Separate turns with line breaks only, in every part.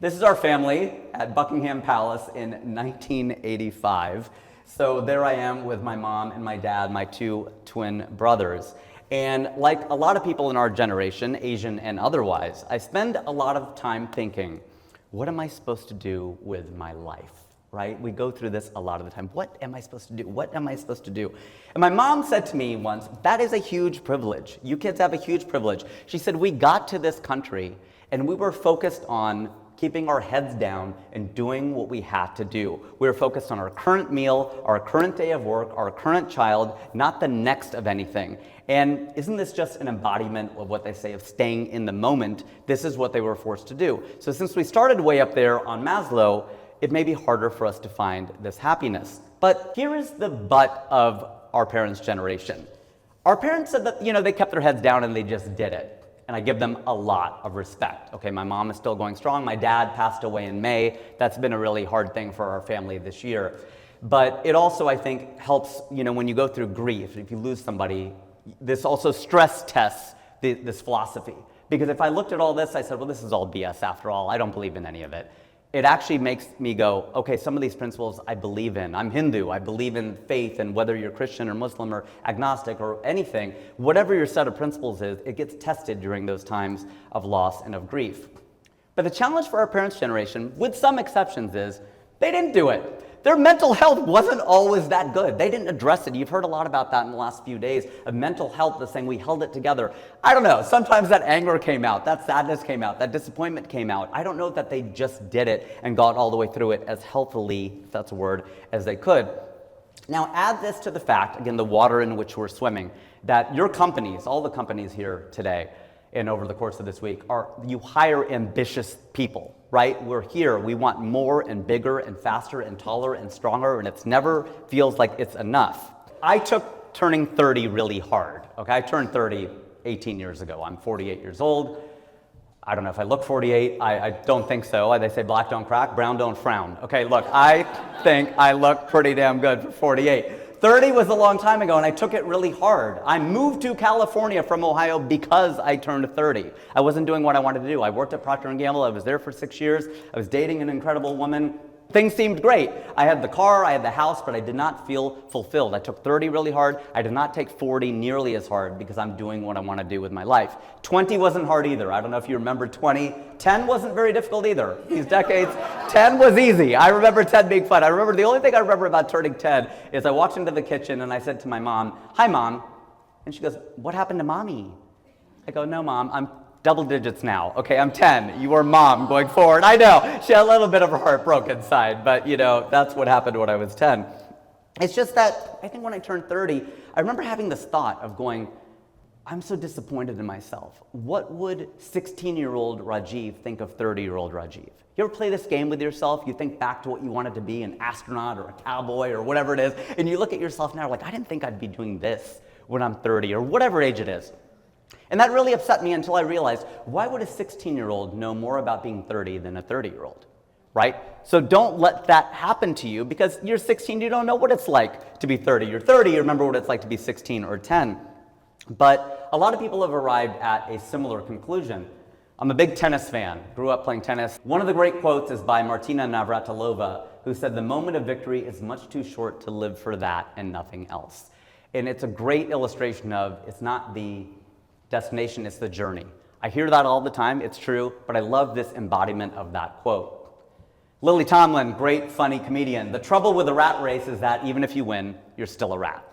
This is our family at Buckingham Palace in 1985. So there I am with my mom and my dad, my two twin brothers. And like a lot of people in our generation, Asian and otherwise, I spend a lot of time thinking, what am I supposed to do with my life? Right? We go through this a lot of the time. What am I supposed to do? What am I supposed to do? And my mom said to me once, that is a huge privilege. You kids have a huge privilege. She said, we got to this country and we were focused on keeping our heads down and doing what we had to do. We were focused on our current meal, our current day of work, our current child, not the next of anything. And isn't this just an embodiment of what they say of staying in the moment? This is what they were forced to do. So since we started way up there on Maslow, it may be harder for us to find this happiness. But here is the but of our parents' generation. Our parents said that, they kept their heads down and they just did it. And I give them a lot of respect. Okay, my mom is still going strong. My dad passed away in May. That's been a really hard thing for our family this year. But it also, I think, helps, when you go through grief, if you lose somebody, this also stress tests this philosophy. Because if I looked at all this, I said, well, this is all BS after all. I don't believe in any of it. It actually makes me go, okay, some of these principles I believe in. I'm Hindu, I believe in faith, and whether you're Christian or Muslim or agnostic or anything, whatever your set of principles is, it gets tested during those times of loss and of grief. But the challenge for our parents' generation, with some exceptions, is they didn't do it. Their mental health wasn't always that good. They didn't address it. You've heard a lot about that in the last few days, of mental health, the saying we held it together. I don't know, sometimes that anger came out, that sadness came out, that disappointment came out. I don't know that they just did it and got all the way through it as healthily, if that's a word, as they could. Now add this to the fact, again, the water in which we're swimming, that your companies, all the companies here today, and over the course of this week, you hire ambitious people, right? We're here, we want more and bigger and faster and taller and stronger, and it's never feels like it's enough. I took turning 30 really hard, okay? I turned 30 18 years ago. I'm 48 years old. I don't know if I look 48. I don't think so. They say black don't crack, brown don't frown. Okay, look, I think I look pretty damn good for 48. 30 was a long time ago, and I took it really hard. I moved to California from Ohio because I turned 30. I wasn't doing what I wanted to do. I worked at Procter & Gamble. I was there for 6 years. I was dating an incredible woman. Things seemed great. I had the car, I had the house, but I did not feel fulfilled. I took 30 really hard. I did not take 40 nearly as hard because I'm doing what I want to do with my life. 20 wasn't hard either. I don't know if you remember 20. 10 wasn't very difficult either. These decades, 10 was easy. I remember 10 being fun. The only thing I remember about turning 10 is I walked into the kitchen and I said to my mom, "Hi, Mom." And she goes, "What happened to Mommy?" I go, "No, Mom, I'm double digits now. Okay, I'm 10. You are Mom going forward." I know, she had a little bit of her heart broke inside, but that's what happened when I was 10. It's just that I think when I turned 30, I remember having this thought of going, I'm so disappointed in myself. What would 16-year-old Rajiv think of 30-year-old Rajiv? You ever play this game with yourself? You think back to what you wanted to be, an astronaut or a cowboy or whatever it is, and you look at yourself now like, I didn't think I'd be doing this when I'm 30 or whatever age it is. And that really upset me until I realized, why would a 16-year-old know more about being 30 than a 30-year-old, right? So don't let that happen to you because you're 16, you don't know what it's like to be 30. You're 30, you remember what it's like to be 16 or 10. But a lot of people have arrived at a similar conclusion. I'm a big tennis fan, grew up playing tennis. One of the great quotes is by Martina Navratilova, who said, "The moment of victory is much too short to live for that and nothing else." And it's a great illustration of, it's not the destination, it's the journey. I hear that all the time, it's true, but I love this embodiment of that quote. Lily Tomlin, great funny comedian. The trouble with the rat race is that even if you win, you're still a rat.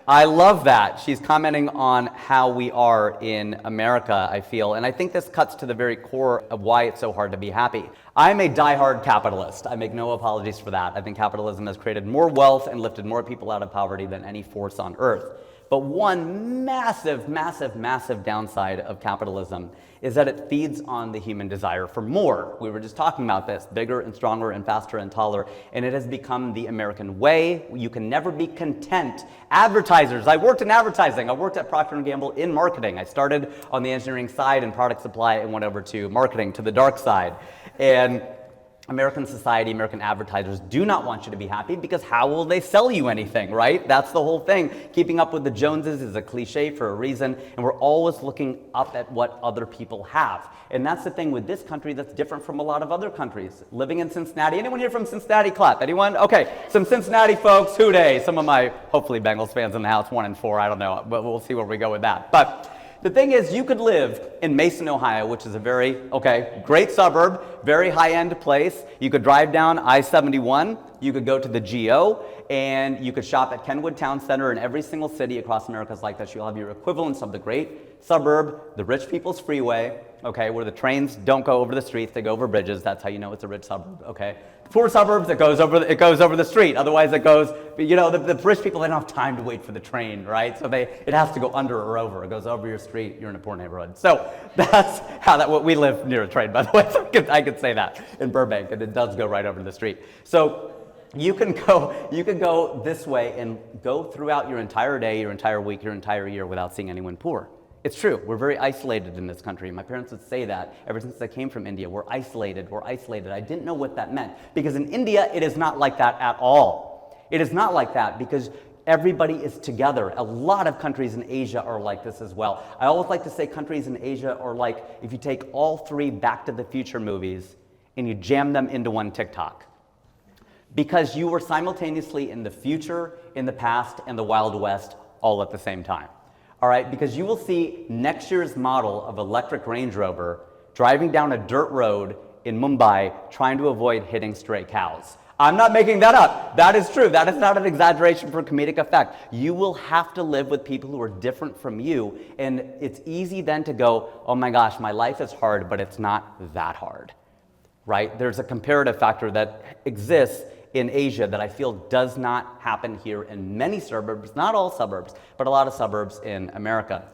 I love that. She's commenting on how we are in America, I feel, and I think this cuts to the very core of why it's so hard to be happy. I'm a diehard capitalist. I make no apologies for that. I think capitalism has created more wealth and lifted more people out of poverty than any force on earth. But one massive, massive, massive downside of capitalism is that it feeds on the human desire for more. We were just talking about this, bigger and stronger and faster and taller, and it has become the American way. You can never be content. Advertisers, I worked in advertising. I worked at Procter & Gamble in marketing. I started on the engineering side and product supply and went over to marketing, to the dark side. And American society, American advertisers do not want you to be happy because how will they sell you anything, right? That's the whole thing. Keeping up with the Joneses is a cliche for a reason, and we're always looking up at what other people have. And that's the thing with this country that's different from a lot of other countries. Living in Cincinnati, anyone here from Cincinnati? Clap. Anyone? Okay, some Cincinnati folks, hooday. Some of my, hopefully, Bengals fans in the house, 1 and 4, I don't know, but we'll see where we go with that. But the thing is, you could live in Mason, Ohio, which is a very, great suburb, very high-end place. You could drive down I-71, you could go to the GO, and you could shop at Kenwood Town Center. In every single city across America is like this. You'll have your equivalents of the great suburb, the rich people's freeway, where the trains don't go over the streets, they go over bridges. That's how you know it's a rich suburb, Poor suburbs, it goes over the street. Otherwise it goes, the rich people, they don't have time to wait for the train, right? So it has to go under or over. It goes over your street, you're in a poor neighborhood. So that's how we live near a train, by the way. So I could say that in Burbank, and it does go right over the street. So you can go this way and go throughout your entire day, your entire week, your entire year without seeing anyone poor. It's true, we're very isolated in this country. My parents would say that ever since I came from India. We're isolated. I didn't know what that meant. Because in India, it is not like that at all. It is not like that because everybody is together. A lot of countries in Asia are like this as well. I always like to say countries in Asia are like if you take all 3 Back to the Future movies and you jam them into one TikTok. Because you were simultaneously in the future, in the past, and the Wild West all at the same time. All right, because you will see next year's model of electric Range Rover driving down a dirt road in Mumbai trying to avoid hitting stray cows. I'm not making that up. That is true. That is not an exaggeration for comedic effect. You will have to live with people who are different from you, and it's easy then to go, oh my gosh, my life is hard, but it's not that hard, right? There's a comparative factor that exists in Asia that I feel does not happen here in many suburbs, not all suburbs, but a lot of suburbs in America.